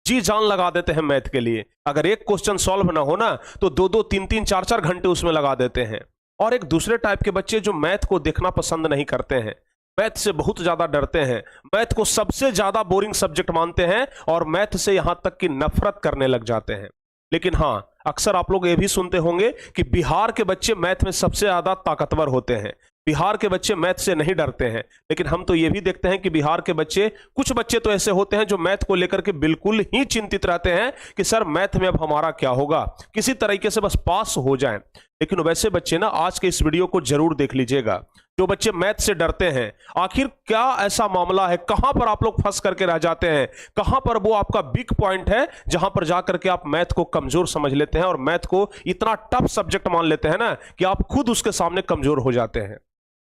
जी जान लगा देते हैं मैथ के लिए। अगर एक क्वेश्चन सॉल्व ना हो ना तो 2-2 3-3 4-4 घंटे उसमें लगा देते हैं। और एक दूसरे टाइप के बच्चे जो मैथ को देखना पसंद नहीं करते हैं, मैथ से बहुत ज्यादा डरते हैं, मैथ को सबसे ज्यादा बोरिंग सब्जेक्ट मानते हैं और मैथ से यहां तक कि नफरत करने लग जाते हैं। लेकिन हां, अक्सर आप लोग ये भी सुनते होंगे कि बिहार के बच्चे मैथ में सबसे ज्यादा ताकतवर होते हैं, बिहार के बच्चे मैथ से नहीं डरते हैं। लेकिन हम तो ये भी देखते हैं कि बिहार के बच्चे, कुछ बच्चे तो ऐसे होते हैं जो मैथ को लेकर के बिल्कुल ही चिंतित रहते हैं कि सर मैथ में अब हमारा क्या होगा, किसी तरीके से बस पास हो जाएं। लेकिन वैसे बच्चे ना आज के इस वीडियो को जरूर देख लीजिएगा, जो बच्चे मैथ से डरते हैं। आखिर क्या ऐसा मामला है, कहां पर आप लोग फंस करके रह जाते हैं, कहां पर वो आपका वीक पॉइंट है जहां पर जाकर के आप मैथ को कमजोर समझ लेते हैं और मैथ को इतना टफ सब्जेक्ट मान लेते हैं ना कि आप खुद उसके सामने कमजोर हो जाते हैं।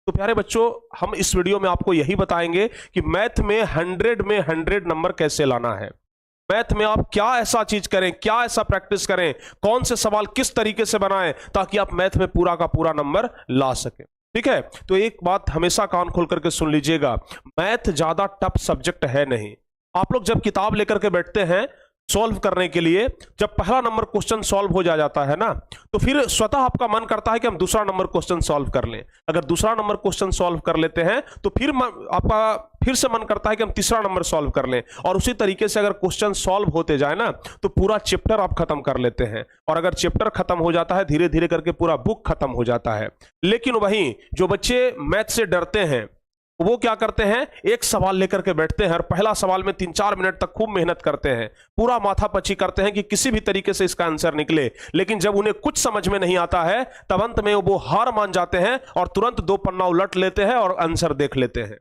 तो प्यारे बच्चों, हम इस वीडियो में आपको यही बताएंगे कि मैथ में 100 में 100 नंबर कैसे लाना है। मैथ में आप क्या ऐसा चीज करें, क्या ऐसा प्रैक्टिस करें, कौन से सवाल किस तरीके से बनाएं ताकि आप मैथ में पूरा का पूरा नंबर ला सकें। ठीक है, तो एक बात हमेशा कान खोल करके सुन लीजिएगा, मैथ ज्यादा टफ सब्जेक्ट है नहीं। आप लोग जब किताब लेकर के बैठते हैं सॉल्व करने के लिए, जब पहला नंबर क्वेश्चन सॉल्व हो जाता है ना, तो फिर स्वतः आपका मन करता है कि हम दूसरा नंबर क्वेश्चन सॉल्व कर लें। अगर दूसरा नंबर क्वेश्चन सॉल्व कर लेते हैं तो फिर आपका फिर से मन करता है कि हम तीसरा नंबर सॉल्व कर लें। और उसी तरीके से अगर क्वेश्चन सॉल्व होते जाए ना तो पूरा चैप्टर आप खत्म कर लेते हैं। और अगर चैप्टर खत्म हो जाता है, धीरे धीरे करके पूरा बुक खत्म हो जाता है। लेकिन वहीं जो बच्चे मैथ से डरते हैं वो क्या करते हैं, एक सवाल लेकर के बैठते हैं और पहला सवाल में 3-4 मिनट तक खूब मेहनत करते हैं, पूरा माथापच्ची करते हैं कि किसी भी तरीके से इसका आंसर निकले। लेकिन जब उन्हें कुछ समझ में नहीं आता है तब अंत में वो हार मान जाते हैं और तुरंत 2 पन्ना उलट लेते हैं और आंसर देख लेते हैं।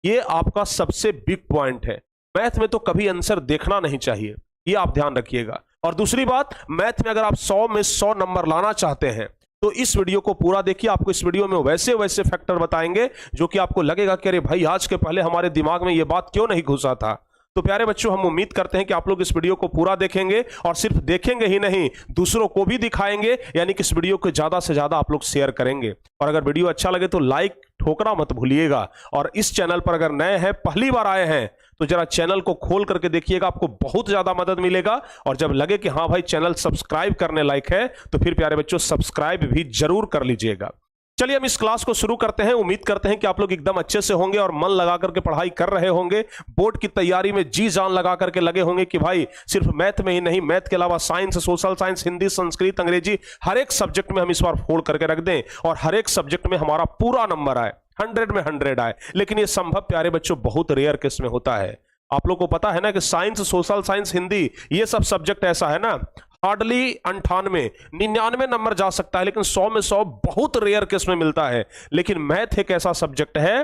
ये आपका सबसे बिग पॉइंट है। मैथ में तो कभी आंसर देखना नहीं चाहिए, ये आप ध्यान रखिएगा। और दूसरी बात, मैथ में अगर आप 100 में 100 नंबर लाना चाहते हैं तो इस वीडियो को पूरा देखिए। आपको इस वीडियो में वैसे वैसे फैक्टर बताएंगे जो कि आपको लगेगा कि अरे भाई, आज के पहले हमारे दिमाग में यह बात क्यों नहीं घुसा था। तो प्यारे बच्चों, हम उम्मीद करते हैं कि आप लोग इस वीडियो को पूरा देखेंगे और सिर्फ देखेंगे ही नहीं, दूसरों को भी दिखाएंगे, यानी कि इस वीडियो को ज्यादा से ज्यादा आप लोग शेयर करेंगे। और अगर वीडियो अच्छा लगे तो लाइक ठोकना मत भूलिएगा। और इस चैनल पर अगर नए हैं, पहली बार आए हैं, तो जरा चैनल को खोल करके देखिएगा, आपको बहुत ज्यादा मदद मिलेगा। और जब लगे कि हाँ भाई चैनल सब्सक्राइब करने लायक है तो फिर प्यारे बच्चों सब्सक्राइब भी जरूर कर लीजिएगा। चलिए हम इस क्लास को शुरू करते हैं। उम्मीद करते हैं कि आप लोग एकदम अच्छे से होंगे और मन लगा करके पढ़ाई कर रहे होंगे, बोर्ड की तैयारी में जी जान लगा करके लगे होंगे कि भाई सिर्फ मैथ में ही नहीं, मैथ के अलावा science, social science, Hindi, Sanskrit, अंग्रेजी, हर एक सब्जेक्ट में हम इस बार फोड़ करके रख दें और हर एक सब्जेक्ट में हमारा पूरा नंबर आए, 100 में 100 आए। लेकिन यह संभव प्यारे बच्चों बहुत रेयर केस में होता है। आप लोग को पता है ना कि साइंस, सोशल साइंस, हिंदी, ये सब सब्जेक्ट ऐसा है ना, हार्डली 98, 99 नंबर जा सकता है, लेकिन 100 में 100 बहुत रेयर केस में मिलता है। लेकिन मैथ एक ऐसा सब्जेक्ट है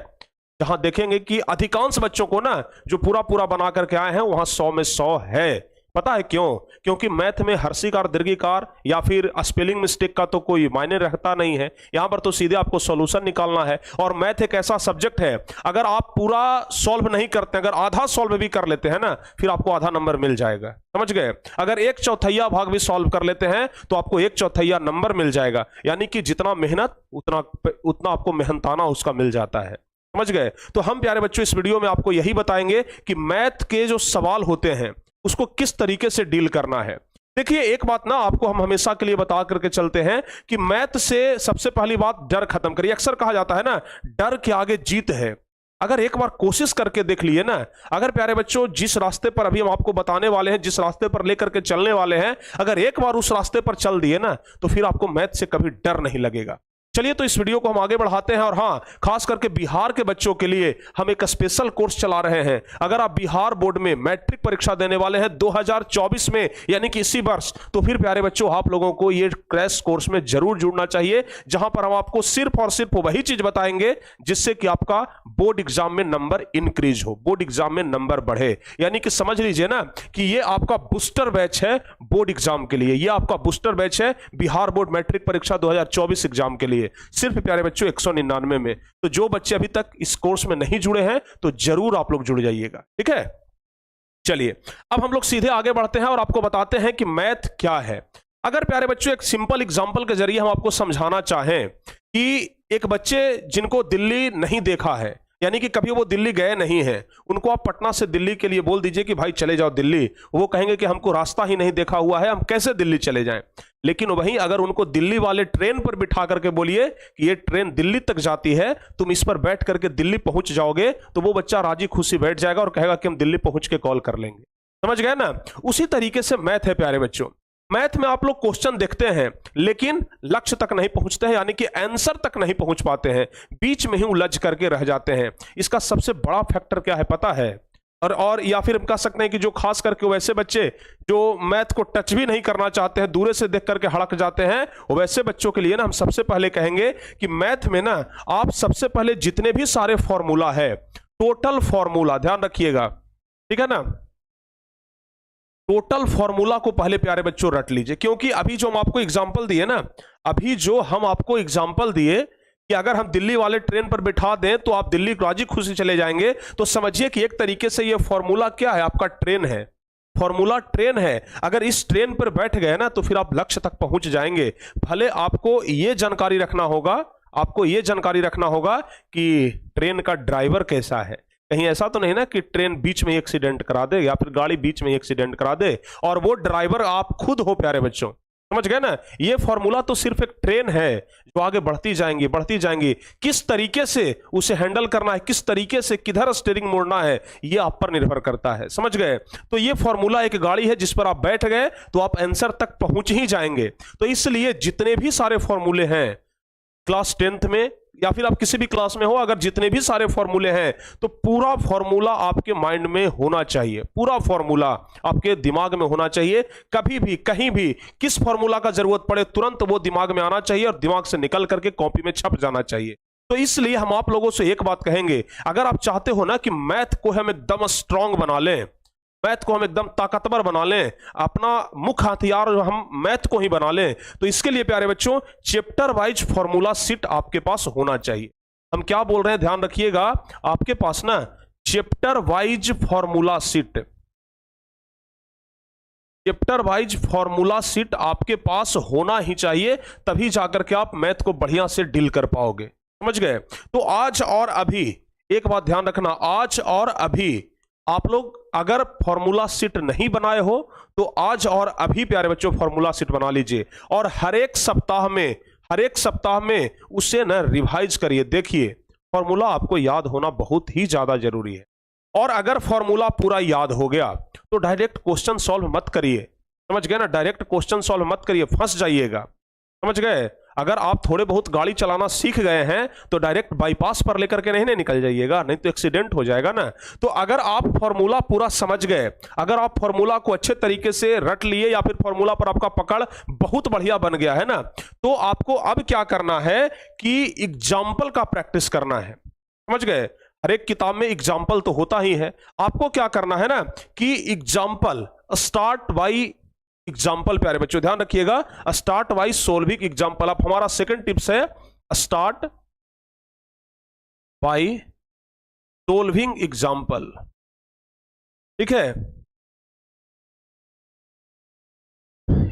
जहां देखेंगे कि अधिकांश बच्चों को ना जो पूरा पूरा बना करके आए हैं वहां 100 में 100 है। पता है क्यों? क्योंकि मैथ में हर्षिकार, दीर्घिकार या फिर स्पेलिंग मिस्टेक का तो कोई मायने रहता नहीं है। यहां पर तो सीधे आपको सॉल्यूशन निकालना है। और मैथ एक ऐसा सब्जेक्ट है, अगर आप पूरा सॉल्व नहीं करते, अगर आधा सॉल्व भी कर लेते हैं ना, फिर आपको आधा नंबर मिल जाएगा। समझ गए? अगर 1/4 भाग भी सॉल्व कर लेते हैं तो आपको 1/4 नंबर मिल जाएगा। यानी कि जितना मेहनत उतना आपको मेहनताना उसका मिल जाता है। समझ गए? तो हम प्यारे बच्चों इस वीडियो में आपको यही बताएंगे कि मैथ के जो सवाल होते हैं उसको किस तरीके से डील करना है। देखिए, एक बात ना आपको हम हमेशा के लिए बता करके चलते हैं कि मैथ से सबसे पहली बात डर खत्म करिए। अक्सर कहा जाता है ना, डर के आगे जीत है। अगर एक बार कोशिश करके देख लिए ना, अगर प्यारे बच्चों जिस रास्ते पर अभी हम आपको बताने वाले हैं, जिस रास्ते पर लेकर के चलने वाले हैं, अगर एक बार उस रास्ते पर चल दिए ना तो फिर आपको मैथ से कभी डर नहीं लगेगा। चलिए तो इस वीडियो को हम आगे बढ़ाते हैं। और हां, खास करके बिहार के बच्चों के लिए हम एक स्पेशल कोर्स चला रहे हैं। अगर आप बिहार बोर्ड में मैट्रिक परीक्षा देने वाले हैं 2024 में, यानी कि इसी वर्ष, तो फिर प्यारे बच्चों आप लोगों को ये क्रैश कोर्स में जरूर जुड़ना चाहिए, जहां पर हम आपको सिर्फ और सिर्फ वही चीज बताएंगे जिससे कि आपका बोर्ड एग्जाम में नंबर इंक्रीज हो, बोर्ड एग्जाम में नंबर बढ़े। यानी कि समझ लीजिए ना कि ये आपका बूस्टर बैच है बोर्ड एग्जाम के लिए, ये आपका बूस्टर बैच है बिहार बोर्ड मैट्रिक परीक्षा 2024 एग्जाम के लिए, सिर्फ प्यारे बच्चों 199 में। तो जो बच्चे अभी तक इस कोर्स में नहीं जुड़े हैं तो जरूर आप लोग जुड़ जाइएगा। ठीक है, चलिए अब हम लोग सीधे आगे बढ़ते हैं और आपको बताते हैं कि मैथ क्या है। अगर प्यारे बच्चों एक सिंपल एग्जांपल के जरिए हम आपको समझाना चाहें कि एक बच्चे जिनको दिल्ली नहीं देखा है, यानी कि कभी वो दिल्ली गए नहीं हैं, उनको आप पटना से दिल्ली के लिए बोल दीजिए कि भाई चले जाओ दिल्ली, वो कहेंगे कि हमको रास्ता ही नहीं देखा हुआ है, हम कैसे दिल्ली चले जाएं। लेकिन वहीं अगर उनको दिल्ली वाले ट्रेन पर बिठा करके बोलिए कि ये ट्रेन दिल्ली तक जाती है, तुम इस पर बैठ करके दिल्ली पहुंच जाओगे, तो वो बच्चा राजी खुशी बैठ जाएगा और कहेगा कि हम दिल्ली पहुंच के कॉल कर लेंगे। समझ गए ना? उसी तरीके से मैथ है प्यारे बच्चों। मैथ में आप लोग क्वेश्चन देखते हैं लेकिन लक्ष्य तक नहीं पहुंचते हैं, यानी कि आंसर तक नहीं पहुंच पाते हैं, बीच में ही उलझ करके रह जाते हैं। इसका सबसे बड़ा फैक्टर क्या है पता है? और या फिर हम कह सकते हैं कि जो खास करके वैसे बच्चे जो मैथ को टच भी नहीं करना चाहते हैं, दूर से देख करके हड़क जाते हैं, वैसे बच्चों के लिए ना हम सबसे पहले कहेंगे कि मैथ में ना आप सबसे पहले जितने भी सारे फॉर्मूला है, टोटल फॉर्मूला, ध्यान रखिएगा, ठीक है ना, टोटल फॉर्मूला को पहले प्यारे बच्चों रट लीजिए। क्योंकि अभी जो हम आपको एग्जांपल दिए ना, अभी जो हम आपको एग्जांपल दिए कि अगर हम दिल्ली वाले ट्रेन पर बिठा दें तो आप दिल्ली राजी खुशी चले जाएंगे, तो समझिए कि एक तरीके से ये फॉर्मूला क्या है, आपका ट्रेन है, फॉर्मूला ट्रेन है। अगर इस ट्रेन पर बैठ गए ना तो फिर आप लक्ष्य तक पहुंच जाएंगे। भले आपको ये जानकारी रखना होगा, आपको ये जानकारी रखना होगा कि ट्रेन का ड्राइवर कैसा है, कहीं ऐसा तो नहीं ना कि ट्रेन बीच में एक्सीडेंट करा दे या फिर गाड़ी बीच में एक्सीडेंट करा दे और वो ड्राइवर आप खुद हो प्यारे बच्चों। समझ गए ना? ये फॉर्मूला तो सिर्फ एक ट्रेन है जो आगे बढ़ती जाएंगी, किस तरीके से उसे हैंडल करना है, किस तरीके से किधर स्टीयरिंग मोड़ना है, ये आप पर निर्भर करता है। समझ गए? तो ये फॉर्मूला एक गाड़ी है जिस पर आप बैठ गए तो आप आंसर तक पहुंच ही जाएंगे। तो इसलिए जितने भी सारे फॉर्मूले हैं क्लास 10th में या फिर आप किसी भी क्लास में हो, अगर जितने भी सारे फॉर्मूले हैं तो पूरा फॉर्मूला आपके माइंड में होना चाहिए, पूरा फॉर्मूला आपके दिमाग में होना चाहिए। कभी भी कहीं भी किस फॉर्मूला का जरूरत पड़े तुरंत वो दिमाग में आना चाहिए और दिमाग से निकल करके कॉपी में छप जाना चाहिए। तो इसलिए हम आप लोगों से एक बात कहेंगे, अगर आप चाहते हो ना कि मैथ को हम एकदम स्ट्रांग बना लें, मैथ को हम एकदम ताकतवर बना लें, अपना मुख्य हथियार हम मैथ को ही बना लें, तो इसके लिए प्यारे बच्चों चैप्टर वाइज फॉर्मूला सीट आपके पास होना चाहिए। हम क्या बोल रहे हैं ध्यान रखिएगा, आपके पास ना chapter wise formula seat, chapter wise formula seat आपके पास होना ही चाहिए, तभी जाकर के आप मैथ को बढ़िया से डील कर पाओगे। समझ गए? तो आज और अभी एक बात ध्यान रखना, आज और अभी आप लोग अगर फॉर्मूला सीट नहीं बनाए हो तो आज और अभी प्यारे बच्चों फॉर्मूला सीट बना लीजिए और हर एक सप्ताह में उसे ना रिवाइज करिए। देखिए फॉर्मूला आपको याद होना बहुत ही ज्यादा जरूरी है, और अगर फॉर्मूला पूरा याद हो गया तो डायरेक्ट क्वेश्चन सॉल्व मत करिए। समझ गए ना? डायरेक्ट क्वेश्चन सॉल्व मत करिए, फंस जाइएगा। समझ गए? अगर आप थोड़े बहुत गाड़ी चलाना सीख गए हैं तो डायरेक्ट बाईपास पर लेकर के नहीं निकल जाइएगा, नहीं तो एक्सीडेंट हो जाएगा ना। तो अगर आप फॉर्मूला पूरा समझ गए, अगर आप फॉर्मूला को अच्छे तरीके से रट लिए या फिर फॉर्मूला पर आपका पकड़ बहुत बढ़िया बन गया है ना, तो आपको अब क्या करना है कि एग्जाम्पल का प्रैक्टिस करना है। समझ गए? हर एक किताब में एग्जाम्पल तो होता ही है, आपको क्या करना है ना कि एग्जाम्पल, स्टार्ट बाई एग्जाम्पल प्यारे बच्चों ध्यान रखिएगा, स्टार्ट वाइज सोल्विंग एग्जाम्पल। अब हमारा सेकंड टिप्स है स्टार्ट बाय सोल्विंग एग्जाम्पल। ठीक है?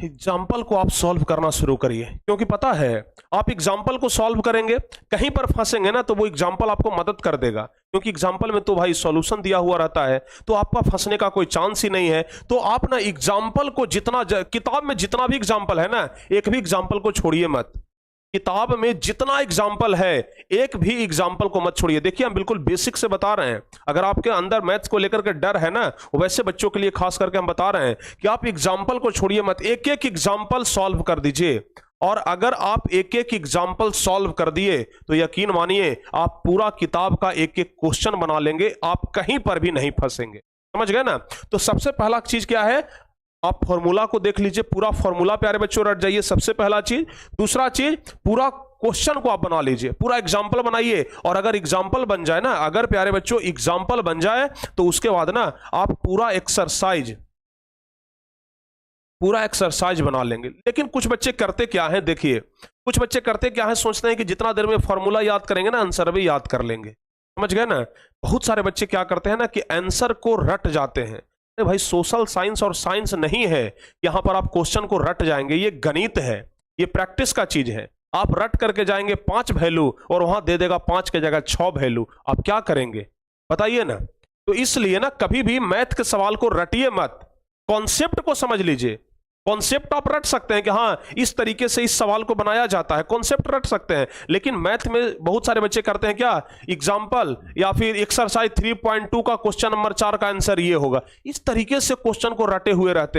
एग्जाम्पल को आप सॉल्व करना शुरू करिए, क्योंकि पता है आप एग्जाम्पल को सॉल्व करेंगे, कहीं पर फंसेंगे ना तो वो एग्जाम्पल आपको मदद कर देगा, क्योंकि एग्जाम्पल में तो भाई सॉल्यूशन दिया हुआ रहता है, तो आपका फंसने का कोई चांस ही नहीं है। तो आप ना एग्जाम्पल को जितना किताब में जितना भी एग्जाम्पल है ना, एक भी एग्जाम्पल को छोड़िए मत। किताब में जितना एग्जाम्पल है एक भी एग्जाम्पल को मत छोड़िए। देखिए हम बिल्कुल बेसिक से बता रहे हैं, अगर आपके अंदर मैथ्स को लेकर के डर है ना, वैसे बच्चों के लिए खास करके हम बता रहे हैं कि आप एग्जाम्पल को छोड़िए मत, एक एक एग्जाम्पल सॉल्व कर दीजिए। और अगर आप एक एक एग्जाम्पल सॉल्व कर दिए तो यकीन मानिए आप पूरा किताब का एक एक क्वेश्चन बना लेंगे, आप कहीं पर भी नहीं फंसेंगे। समझ गए ना? तो सबसे पहला चीज क्या है, आप फॉर्मूला को देख लीजिए, पूरा फॉर्मूला प्यारे बच्चों रट जाइए, सबसे पहला चीज। दूसरा चीज, पूरा क्वेश्चन को आप बना लीजिए, पूरा एग्जाम्पल बनाइए। और अगर एग्जाम्पल बन जाए ना, अगर प्यारे बच्चों एग्जाम्पल बन जाए तो उसके बाद ना आप पूरा एक्सरसाइज बना लेंगे। लेकिन कुछ बच्चे करते क्या है, देखिए कुछ बच्चे करते क्या है, सोचते हैं कि जितना देर में फॉर्मूला याद करेंगे ना आंसर भी याद कर लेंगे। समझ गए ना? बहुत सारे बच्चे क्या करते हैं ना कि आंसर को रट जाते हैं। भाई सोशल साइंस और साइंस नहीं है यहां पर आप क्वेश्चन को रट जाएंगे, ये गणित है, ये प्रैक्टिस का चीज है। आप रट करके जाएंगे 5 वैल्यू और वहां दे देगा 5 की जगह 6 वैल्यू, आप क्या करेंगे बताइए ना। तो इसलिए ना कभी भी मैथ के सवाल को रटिए मत, कॉन्सेप्ट को समझ लीजिए। कॉन्सेप्ट आप रट सकते हैं कि हाँ इस तरीके से इस सवाल को बनाया जाता है, कॉन्सेप्ट रट सकते हैं। लेकिन मैथ में बहुत सारे बच्चे करते हैं क्या, एग्जाम्पल या फिर एक्सरसाइज 3.2 का क्वेश्चन नंबर 4 का आंसर ये होगा, इस तरीके से क्वेश्चन को रटे हुए रहते हैं।